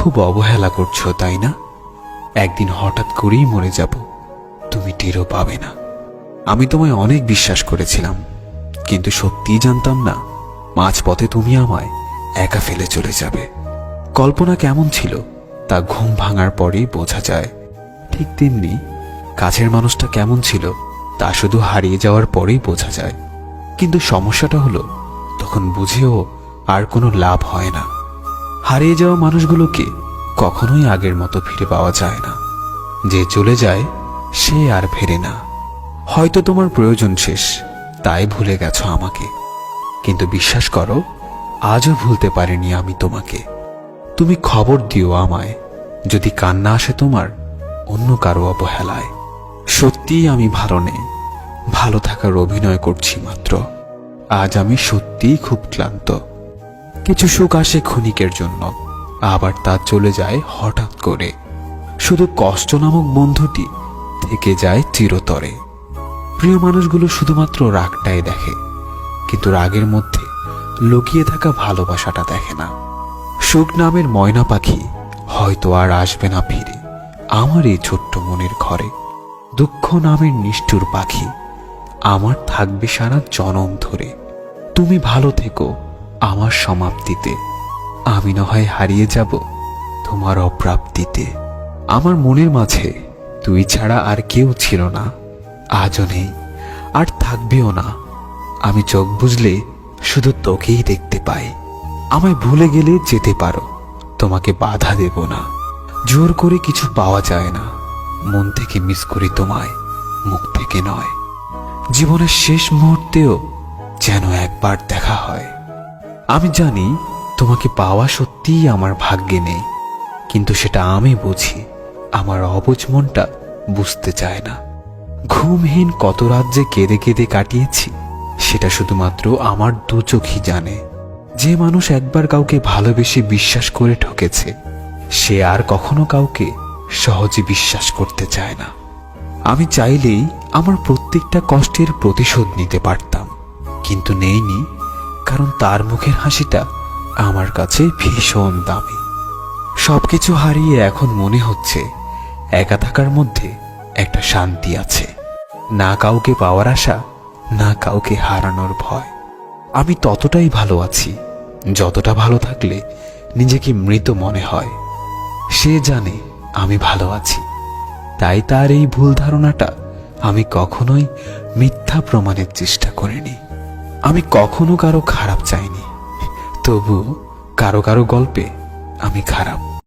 খুব অবহেলা করছো, তাই না? একদিন হঠাৎ করেই মরে যাব, তুমি টেরও পাবে না। আমি তোমায় অনেক বিশ্বাস করেছিলাম, কিন্তু সত্যিই জানতাম না মাঝপথে তুমি আমায় একা ফেলে চলে যাবে। কল্পনা কেমন ছিল তা ঘুম ভাঙার পরেই বোঝা যায়। ঠিক তেমনি কাছের মানুষটা কেমন ছিল তা শুধু হারিয়ে যাওয়ার পরেই বোঝা যায়। কিন্তু সমস্যাটা হলো, তখন বুঝেও আর কোনো লাভ হয় না। হারিয়ে যাওয়া মানুষগুলোকে কখনোই আগের মতো ফিরে পাওয়া যায় না। যে চলে যায় সে আর ফেরে না। হয়তো তোমার প্রয়োজন শেষ, তাই ভুলে গেছো আমাকে, কিন্তু বিশ্বাস করো, আজও ভুলতে পারিনি আমি তোমাকে। তুমি খবর দিও আমায় যদি কান্না আসে তোমার অন্য কারো অবহেলায়। সত্যিই আমি ভালো নেই, ভালো থাকার অভিনয় করছি মাত্র। আজ আমি সত্যিই খুব ক্লান্ত। কিছু সুখ আসে ক্ষণিকের জন্য, আবার তা চলে যায় হঠাৎ করে। শুধু কষ্ট নামক বন্ধুটি থেকে যায় চিরতরে। প্রিয় মানুষগুলো শুধুমাত্র রাগটাই দেখে, কিন্তু রাগের মধ্যে লুকিয়ে থাকা ভালোবাসাটা দেখে না। সুখ নামের ময়না পাখি হয়তো আর আসবে না ফিরে আমার এই ছোট্ট মনের ঘরে। দুঃখ নামের নিষ্ঠুর পাখি আমার থাকবে সারা জনম ধরে। তুমি ভালো থেকো আমার সমাপ্তিতে, আমি না হয় হারিয়ে যাব তোমার অপ্রাপ্তিতে। আমার মনের মাঝে তুই ছাড়া আর কেউ ছিল না, আজও নেই আর থাকবেও না। আমি চোখ বুঝলে শুধু তোকেই দেখতে পাই। আমায় ভুলে গেলে যেতে পারো, তোমাকে বাধা দেব না। জোর করে কিছু পাওয়া যায় না, মন থেকে মিস করি তোমায়, মুখ থেকে নয়। জীবনের শেষ মুহূর্তেও যেন একবার দেখা হয়। আমি জানি তোমাকে পাওয়া সত্যিই আমার ভাগ্যে নেই, কিন্তু সেটা আমি বুঝি, আমার অবুঝ মনটা বুঝতে চায় না। ঘুমহীন কত রাত যে কেঁদে কেঁদে কাটিয়েছি সেটা শুধুমাত্র আমার দু চোখই জানে। যে মানুষ একবার কাউকে ভালোবেসে বিশ্বাস করে ঠকেছে, সে আর কখনো কাউকে সহজে বিশ্বাস করতে চায় না। আমি চাইলেই আমার প্রত্যেকটা কষ্টের প্রতিশোধ নিতে পারতাম, কিন্তু নেইনি, কারণ তার মুখের হাসিটা আমার কাছে ভীষণ দামি। সবকিছু হারিয়ে এখন মনে হচ্ছে একা থাকার মধ্যে একটা শান্তি আছে। না কাউকে পাওয়ার আশা, না কাউকে হারানোর ভয়। আমি ততটাই ভালো আছি যতটা ভালো থাকলে নিজেকে মৃত মনে হয়। সে জানে আমি ভালো আছি, তাই তার এই ভুল ধারণাটা আমি কখনোই মিথ্যা প্রমাণের চেষ্টা করিনি। আমি কখনো কারো খারাপ চাইনি, তবু কারো কারো গল্পে আমি খারাপ।